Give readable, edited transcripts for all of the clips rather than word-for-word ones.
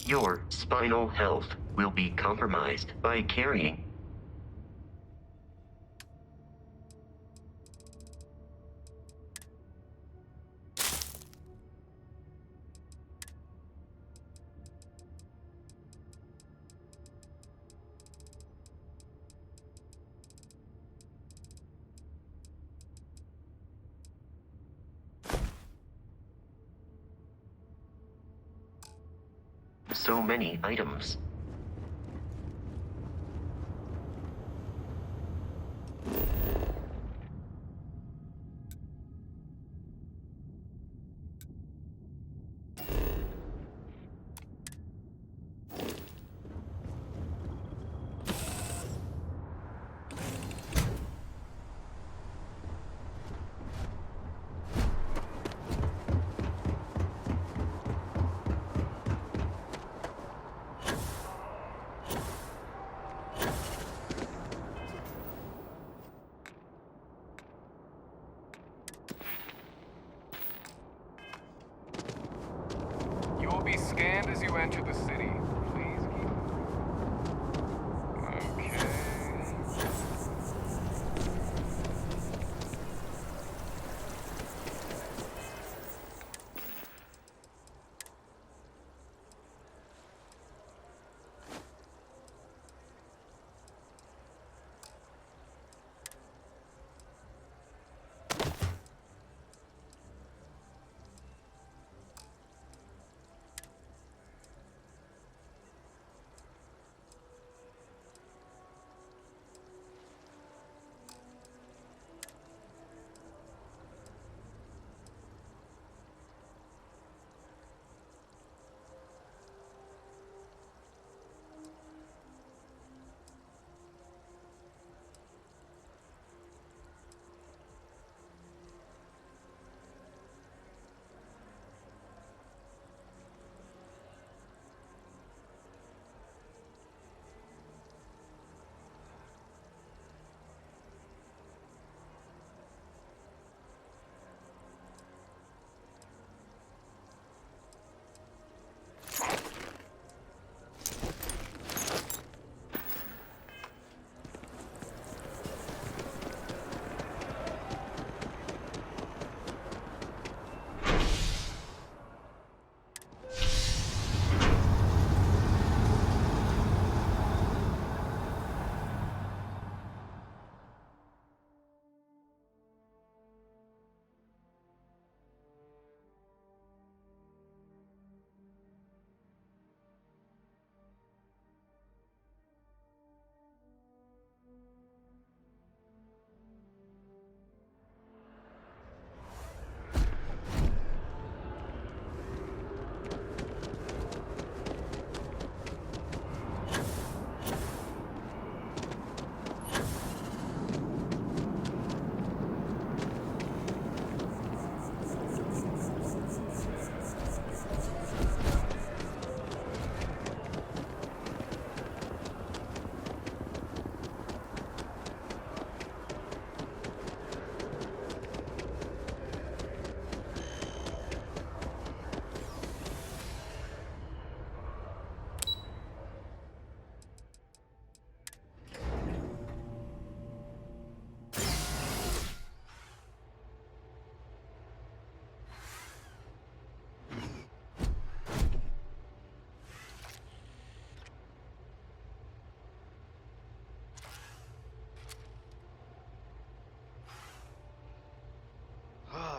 Your spinal health will be compromised by carrying. So many items. You will be scanned as you enter the city. Please keep... Okay.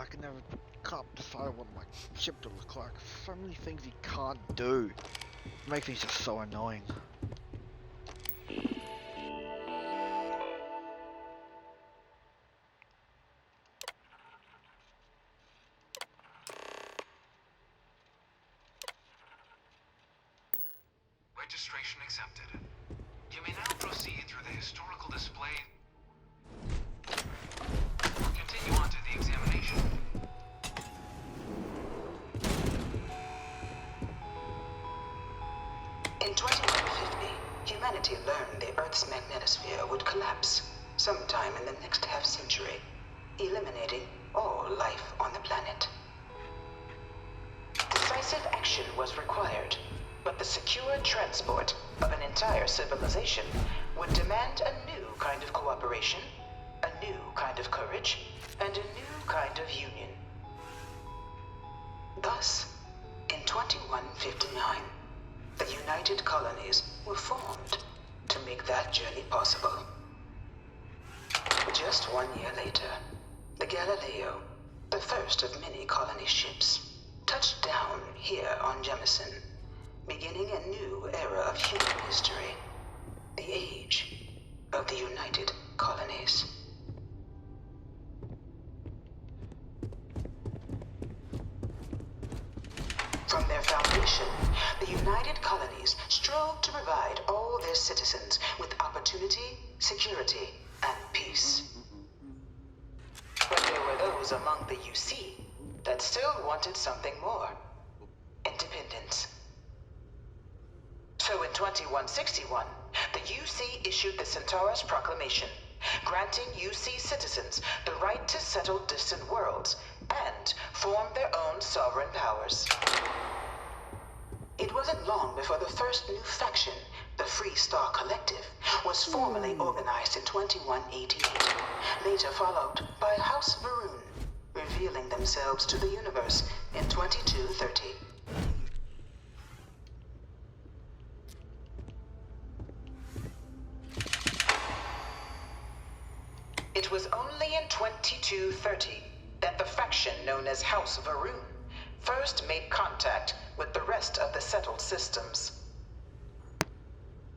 I can never can't decide what my ship to look like. So many things he can't do. It makes me just so annoying. Registration accepted. You may now proceed through the historical display. Continue on to the examination. In 2150, humanity learned the Earth's magnetosphere would collapse sometime in the next half-century, eliminating all life on the planet. Decisive action was required. But the secure transport of an entire civilization would demand a new kind of cooperation, a new kind of courage, and a new kind of union. Thus, in 2159, the United Colonies were formed to make that journey possible. Just 1 year later, the Galileo, the first of many colony ships, touched down here on Jemison, beginning a new era of human history, the age of the United Colonies. From their foundation, the United Colonies strove to provide all their citizens with opportunity, security, and peace. But there were those among the UC that still wanted something more: independence. So in 2161, the UC issued the Centaurus Proclamation, granting UC citizens the right to settle distant worlds and form their own sovereign powers. It wasn't long before the first new faction, the Free Star Collective, was formally organized in 2188, later followed by House Varun, revealing themselves to the universe in 2230. It was only in 2230 that the faction known as House Varun first made contact with the rest of the settled systems.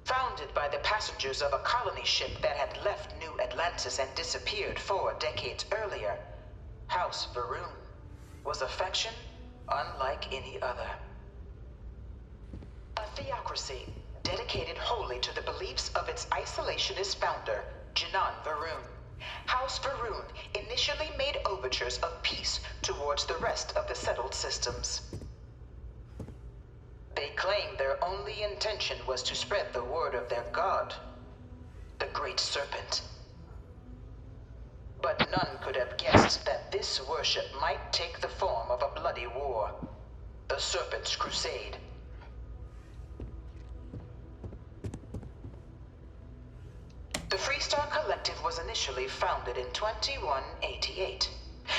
Founded by the passengers of a colony ship that had left New Atlantis and disappeared 4 decades earlier, House Varun was a faction unlike any other. A theocracy dedicated wholly to the beliefs of its isolationist founder, Janan Varun. House Varun initially made overtures of peace towards the rest of the settled systems. They claimed their only intention was to spread the word of their god, the Great Serpent. But none could have guessed that this worship might take the form of a bloody war, the Serpent's Crusade. The Freestar Collective was initially founded in 2188,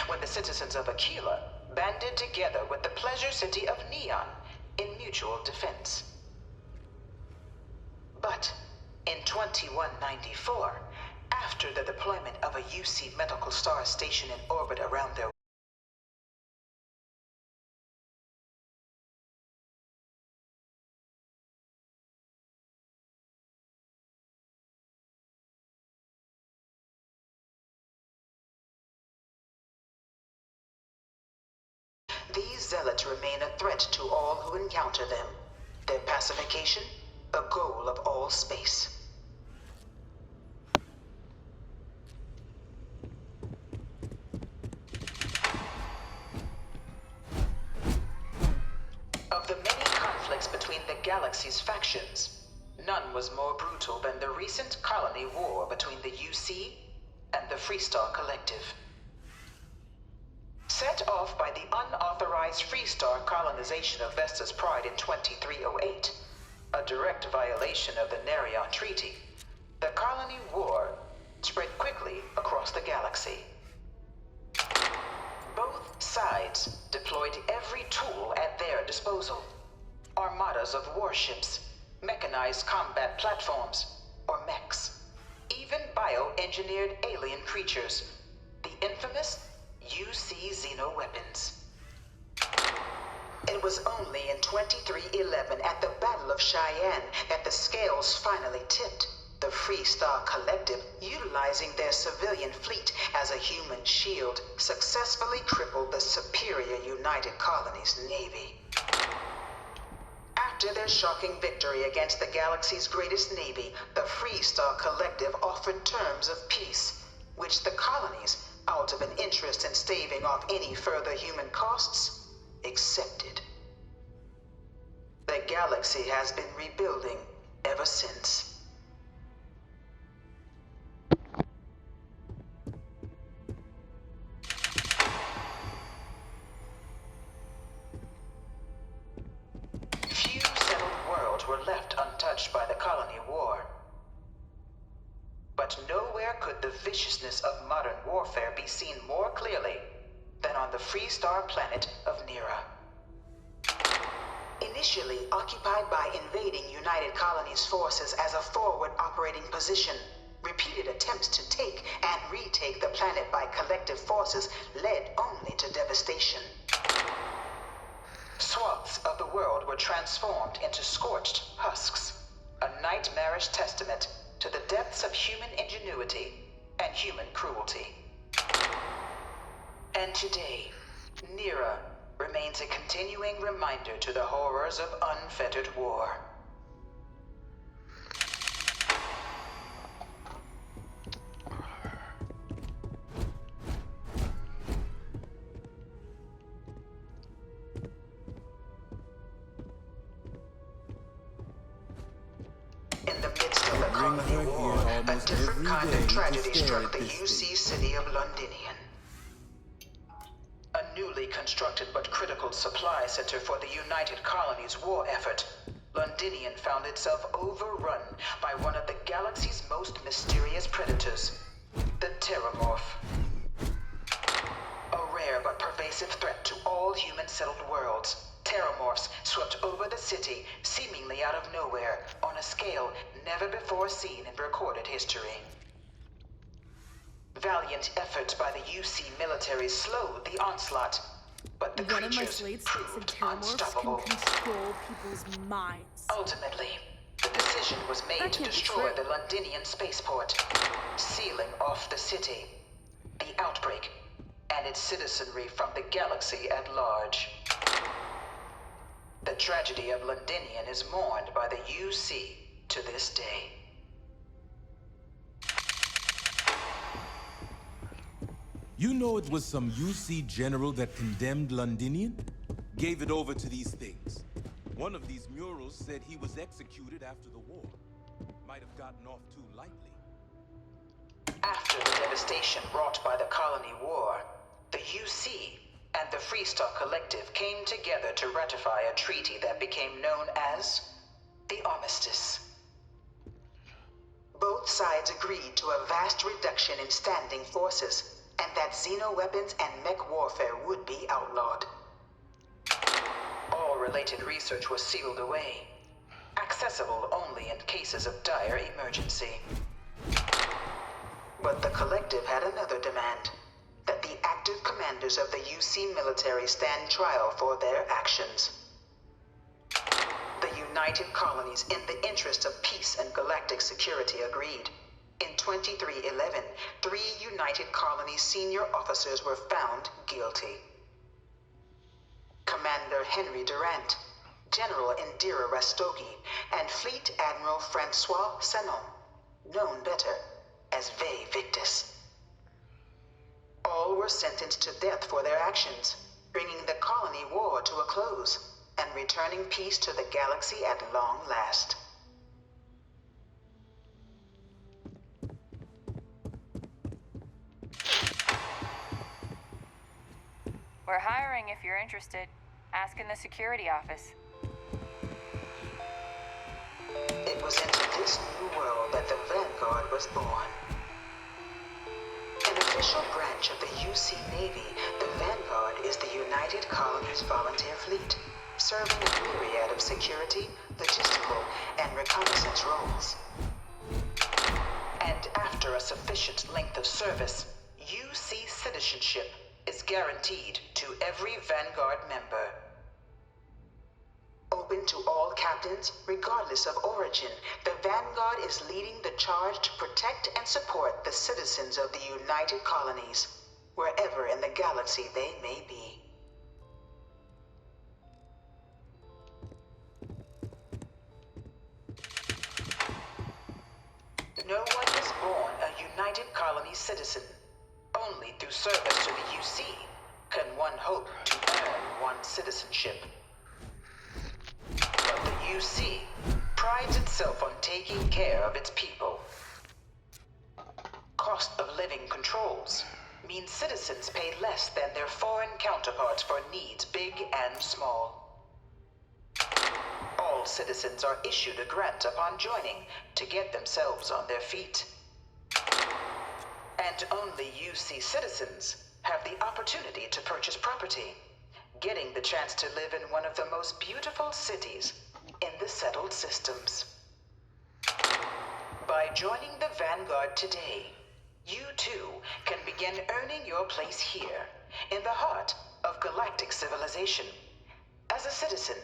when the citizens of Aquila banded together with the pleasure city of Neon in mutual defense. But in 2194, after the deployment of a UC medical star station in orbit around their these zealots remain a threat to all who encounter them. Their pacification, a goal of all space. Of the many conflicts between the galaxy's factions, none was more brutal than the recent colony war between the UC and the Freestar Collective. Set off by the unauthorized Freestar colonization of Vesta's Pride in 2308, a direct violation of the Nerion Treaty, the colony war spread quickly across the galaxy. Both sides deployed every tool at their disposal. Armadas of warships, mechanized combat platforms, or mechs, even bioengineered alien creatures, the infamous UC xenoweapons. It was only in 2311 at the Battle of Cheyenne that the scales finally tipped, the Freestar Collective, utilizing their civilian fleet as a human shield, successfully crippled the superior United Colonies Navy. After their shocking victory against the galaxy's greatest navy, the Freestar Collective offered terms of peace, which the colonies, out of an interest in staving off any further human costs, accepted. The galaxy has been rebuilding ever since. Few settled But nowhere could the viciousness of modern warfare be seen more clearly than on the Freestar planet of Nira. Initially occupied by invading United Colonies forces as a forward operating position, repeated attempts to take and retake the planet by collective forces led only to devastation. Swaths of the world were transformed into scorched husks, a nightmarish testament to the depths of human ingenuity and human cruelty. And today, Nira remains a continuing reminder to the horrors of unfettered war. In the midst of the colony war, a different kind of tragedy struck the UC city of Londinian. A newly constructed but critical supply center for the United Colonies war effort, Londinian found itself overrun by one of the galaxy's most mysterious predators, the Terramorph. A rare but pervasive threat to all human-settled worlds, Terramorphs swept over the city, seemingly out of nowhere, on a scale never before seen in recorded history. Valiant efforts by the UC military slowed the onslaught, but the One of my creatures slave states of proved Terramorphs unstoppable. can control people's minds. Ultimately, the decision was made That to can't be destroy true. the Londinian spaceport, sealing off the city, the outbreak, and its citizenry from the galaxy at large. The tragedy of Londinian is mourned by the UC to this day. You know it was some UC general that condemned Londinian? Gave it over to these things. One of these murals said he was executed after the war. Might have gotten off too lightly. After the devastation wrought by the colony war, the UC and the Freestar Collective came together to ratify a treaty that became known as the Armistice. Both sides agreed to a vast reduction in standing forces, and that xeno-weapons and mech warfare would be outlawed. All related research was sealed away, accessible only in cases of dire emergency. But the Collective had another demand, that the active commanders of the UC military stand trial for their actions. The United Colonies, in the interest of peace and galactic security, agreed. In 2311, 3 United Colonies senior officers were found guilty. Commander Henry Durant, General Indira Rastogi, and Fleet Admiral Francois Sanon, known better as Ve Victus. All were sentenced to death for their actions, bringing the colony war to a close and returning peace to the galaxy at long last. We're hiring if you're interested. Ask in the security office. It was into this new world that the Vanguard was born. An official branch of the UC Navy, the Vanguard is the United Colonies Volunteer Fleet, serving a myriad of security, logistical, and reconnaissance roles. And after a sufficient length of service, UC citizenship is guaranteed to every Vanguard member. Open to all captains, regardless of origin, the Vanguard is leading the charge to protect and support the citizens of the United Colonies, wherever in the galaxy they may be. No one is born a United Colonies citizen. Only through service to the UC can one hope to earn one's citizenship. But the UC prides itself on taking care of its people. Cost of living controls mean citizens pay less than their foreign counterparts for needs big and small. All citizens are issued a grant upon joining to get themselves on their feet. and only UC citizens have the opportunity to purchase property, getting the chance to live in one of the most beautiful cities in the settled systems. By joining the Vanguard today, you too can begin earning your place here, in the heart of galactic civilization, as a citizen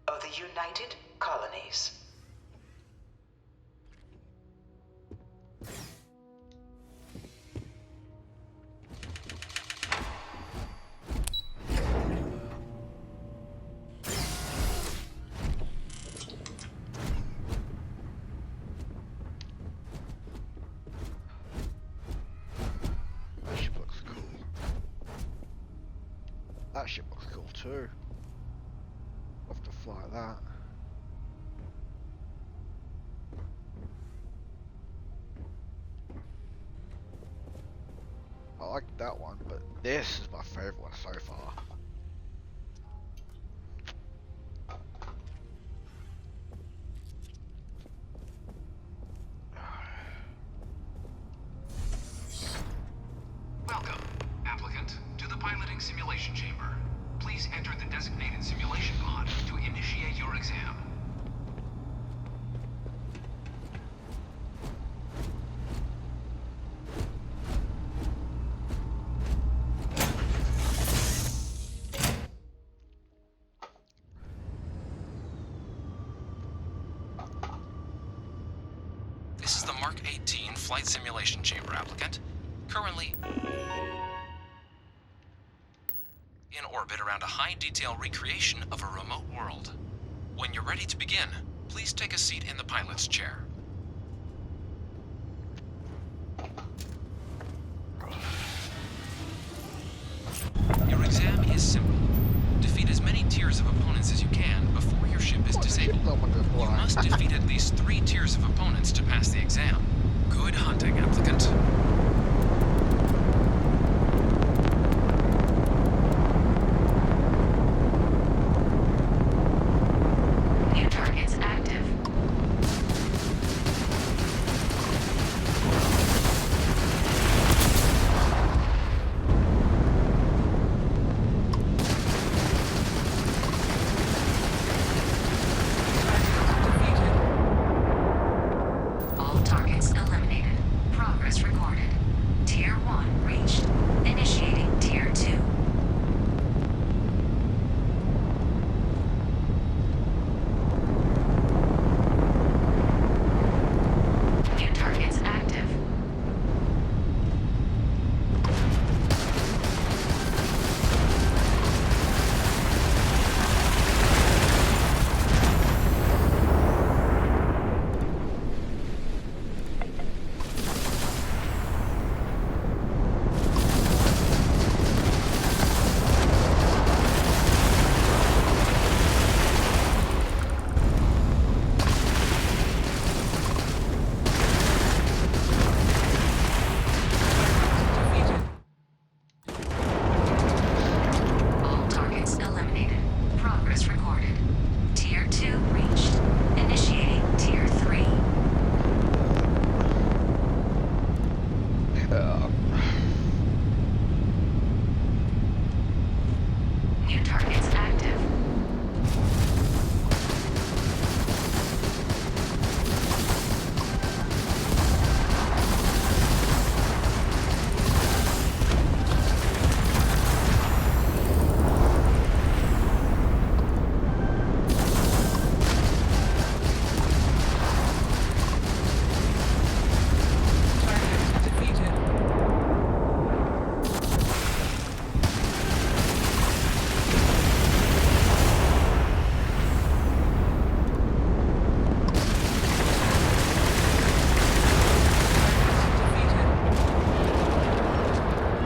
of the United Colonies. That ship looks cool. That ship looks cool too. I'll have to fly that. I like that one, but this is my favorite one so far. Welcome, applicant, to the piloting simulation chamber. Please enter the designated simulation pod to initiate your exam. This is the Mark 18 flight simulation chamber, applicant. Currently in orbit around a high-detail recreation of a remote world. When you're ready to begin, please take a seat in the pilot's chair. Your exam is simple. Defeat as many tiers of opponents as you can before your ship is disabled. You must defeat at least 3 tiers of opponents to pass the exam. Good hunting, applicant. New targets active. All targets eliminated. Progress recorded. Tier 1 reached. Initiating Tier 2. New targets active. All targets eliminated. Progress recorded. Tier 2 reached. Initiating Tier 3. New targets active.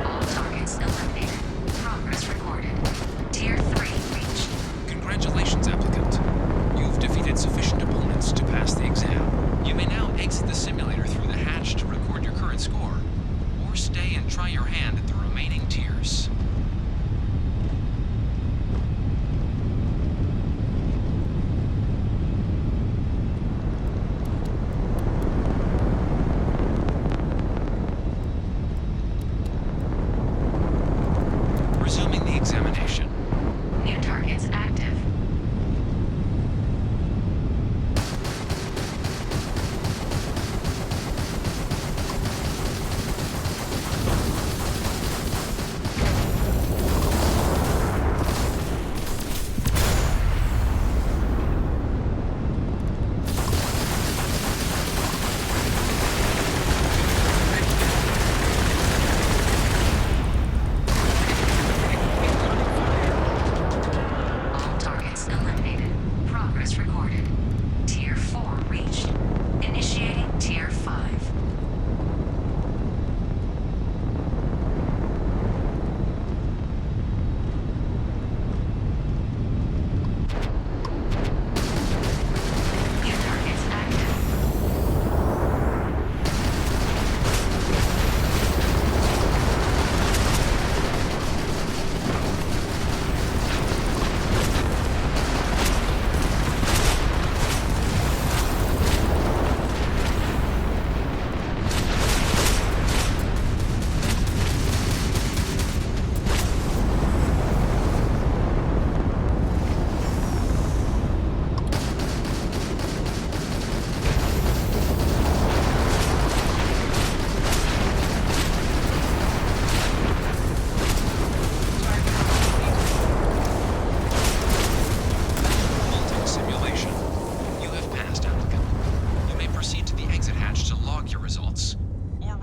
All targets eliminated. Progress recorded. Tier 3 reached. Congratulations, applicant. You've defeated sufficient opponents to pass the exam. You may now exit the simulator through the hatch to record your current score, or stay and try your hand at the remaining tiers.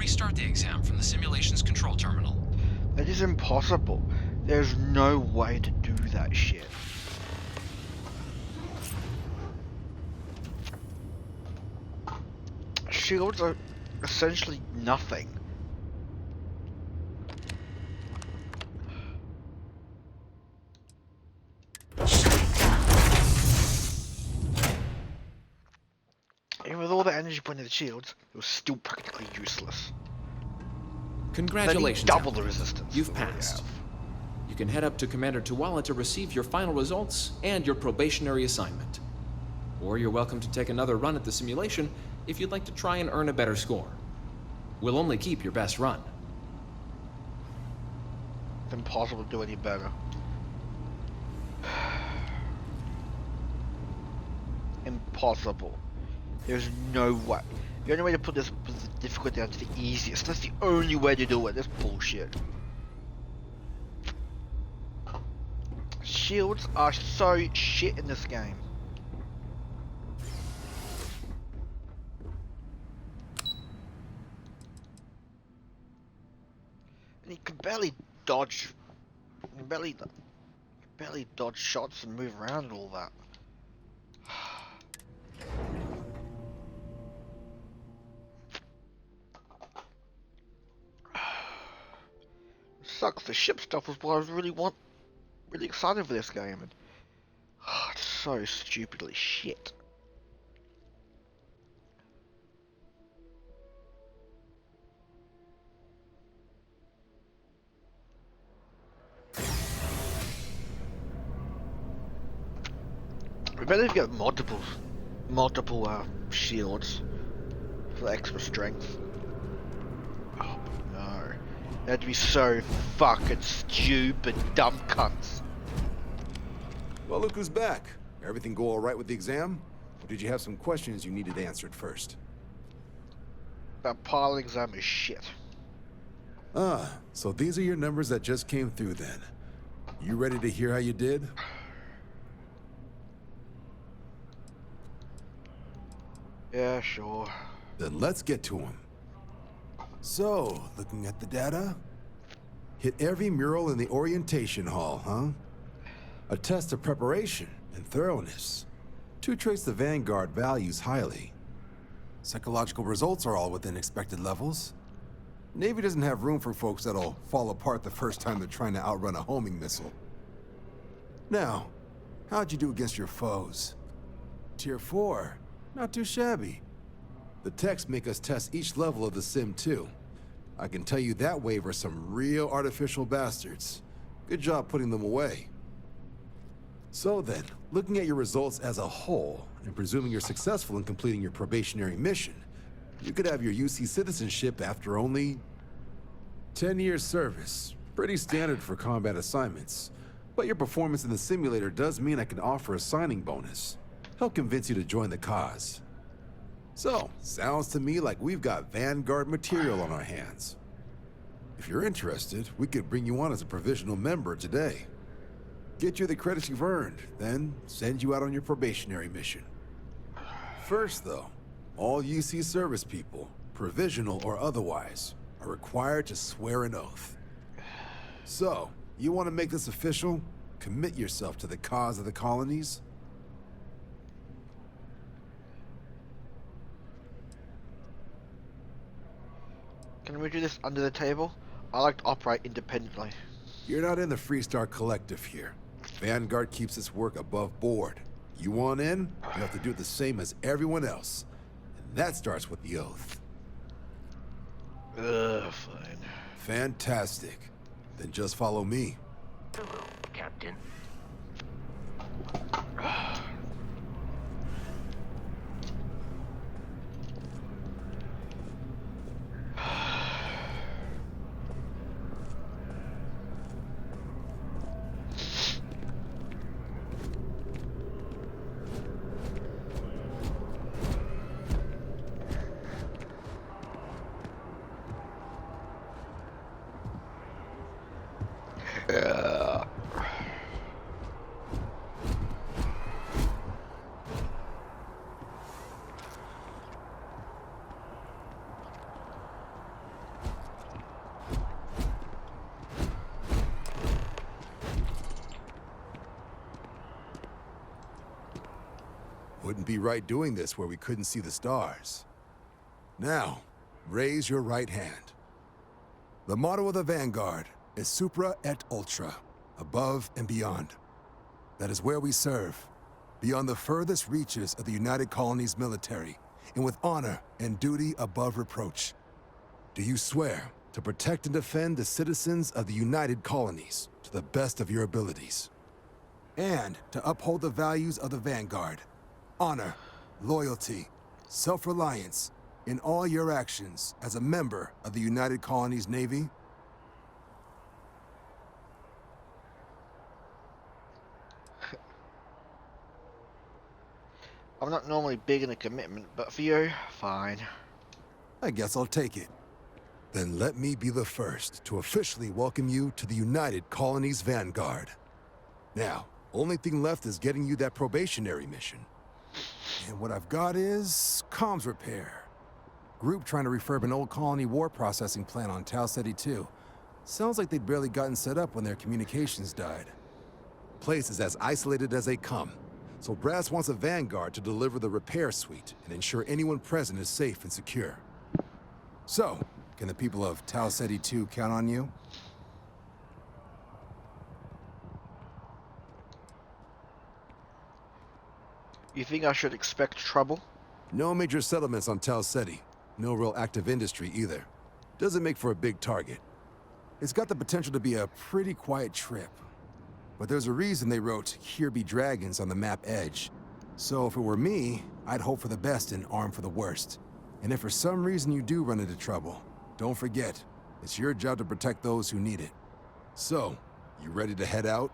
restart the exam from the simulation's control terminal. That is impossible. There's no way to do that shit. Shields are essentially nothing. Even with all the energy put into the shields, it was still practically useless. Congratulations, Double the Alan. resistance. You've is what we passed. have. You can head up to Commander Tuwala to receive your final results and your probationary assignment. Or you're welcome to take another run at the simulation if you'd like to try and earn a better score. We'll only keep your best run. It's impossible to do any better. Impossible. There's no way. The only way to put this difficulty down to the easiest. That's the only way to do it. That's bullshit. Shields are so shit in this game. And you can barely dodge. You can barely dodge shots and move around and all that. Sucks. The ship stuff was what I was really excited for this game, and it's so stupidly shit. We better get multiple shields for extra strength. Oh no. That'd be so fucking stupid, dumb cunts. Well, look who's back. Everything go all right with the exam? Or did you have some questions you needed answered first? That pilot exam is shit. Ah, so these are your numbers that just came through then. You ready to hear how you did? Yeah, sure. Then let's get to them. So, looking at the data, hit every mural in the orientation hall, huh? A test of preparation and thoroughness. 2 traits the Vanguard values highly. Psychological results are all within expected levels. Navy doesn't have room for folks that'll fall apart the first time they're trying to outrun a homing missile. Now, how'd you do against your foes? Tier 4, not too shabby. The techs make us test each level of the sim too. I can tell you that wave are some real artificial bastards. Good job putting them away. So then, looking at your results as a whole, and presuming you're successful in completing your probationary mission, you could have your UC citizenship after only 10 years service. Pretty standard for combat assignments. But your performance in the simulator does mean I can offer a signing bonus. Help convince you to join the cause. So, sounds to me like we've got Vanguard material on our hands. If you're interested, we could bring you on as a provisional member today. Get you the credits you've earned, then send you out on your probationary mission. First though, all UC service people, provisional or otherwise, are required to swear an oath. So, you want to make this official? Commit yourself to the cause of the colonies? Can we do this under the table? I like to operate independently. You're not in the Freestar Collective here. Vanguard keeps its work above board. You want in, you have to do the same as everyone else. And that starts with the oath. Fine. Fantastic. Then just follow me. Hello, Captain. Wouldn't be right doing this where we couldn't see the stars. Now, raise your right hand. The motto of the Vanguard is Supra et Ultra, above and beyond. That is where we serve, beyond the furthest reaches of the United Colonies military, and with honor and duty above reproach. Do you swear to protect and defend the citizens of the United Colonies to the best of your abilities? And to uphold the values of the Vanguard, honor, loyalty, self-reliance, in all your actions as a member of the United Colonies Navy? I'm not normally big in a commitment, but for you, fine. I guess I'll take it. Then let me be the first to officially welcome you to the United Colonies Vanguard. Now, only thing left is getting you that probationary mission. And what I've got is comms repair. Group trying to refurb an old colony war processing plant on Tau Ceti 2. Sounds like they'd barely gotten set up when their communications died. Place is as isolated as they come, so Brass wants a Vanguard to deliver the repair suite and ensure anyone present is safe and secure. So, can the people of Tau Ceti 2 count on you? You think I should expect trouble? No major settlements on Tau Ceti. No real active industry either. Doesn't make for a big target. It's got the potential to be a pretty quiet trip. But there's a reason they wrote "Here be dragons" on the map edge. So if it were me, I'd hope for the best and arm for the worst. And if for some reason you do run into trouble, don't forget, it's your job to protect those who need it. So, you ready to head out?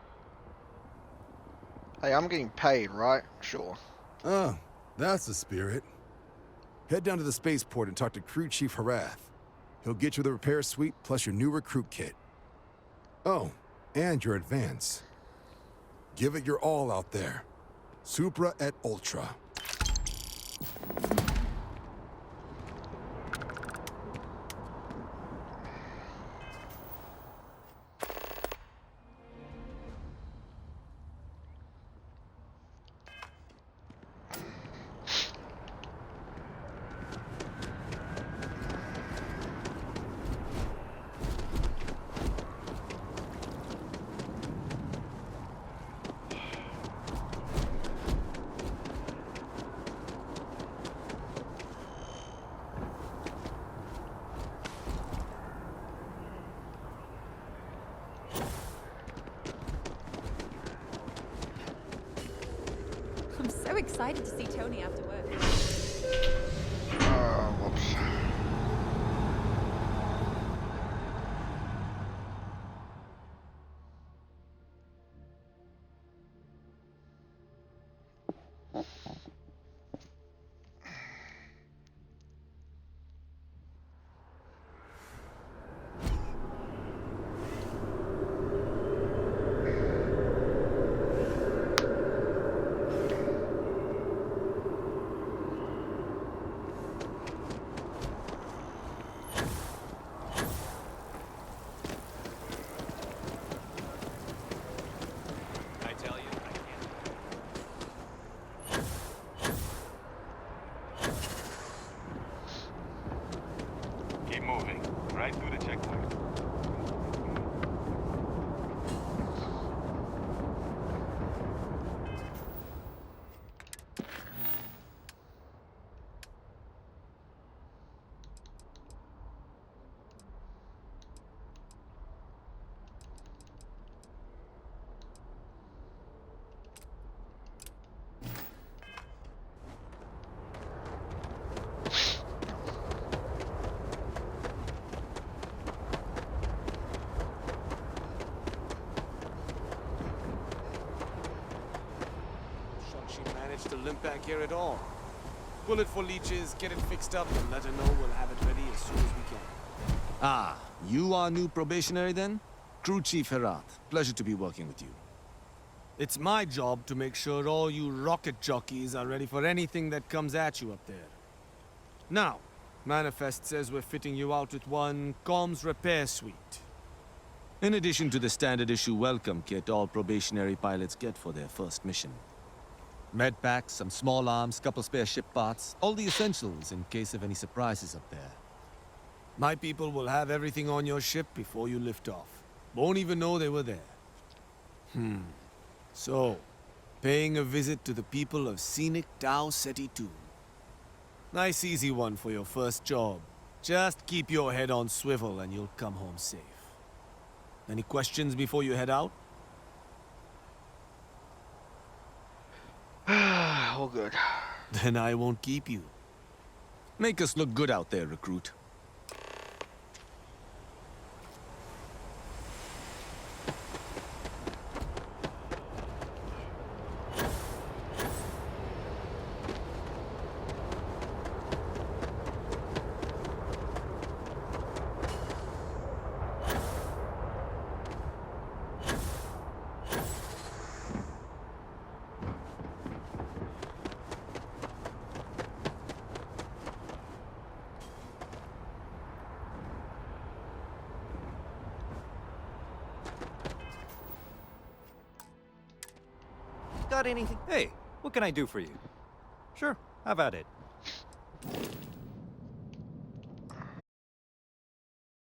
Hey, I'm getting paid, right? Sure. Oh, that's the spirit. Head down to the spaceport and talk to Crew Chief Harath. He'll get you the repair suite plus your new recruit kit. Oh, and your advance. Give it your all out there. Supra et Ultra. I'm so excited to see Tony after work. Whoops. Keep moving. Right through the checkpoint. To limp back here at all. Bullet for leeches, get it fixed up, and let her know we'll have it ready as soon as we can. Ah, you are new probationary then? Crew Chief Harath, pleasure to be working with you. It's my job to make sure all you rocket jockeys are ready for anything that comes at you up there. Now, Manifest says we're fitting you out with one comms repair suite. In addition to the standard issue welcome kit all probationary pilots get for their first mission. Med packs, some small arms, couple spare ship parts, all the essentials in case of any surprises up there. My people will have everything on your ship before you lift off. Won't even know they were there. So, paying a visit to the people of scenic Tau Ceti 2. Nice easy one for your first job. Just keep your head on swivel and you'll come home safe. Any questions before you head out? All good. Then I won't keep you. Make us look good out there, recruit. Got anything? Hey, what can I do for you? Sure, have at it.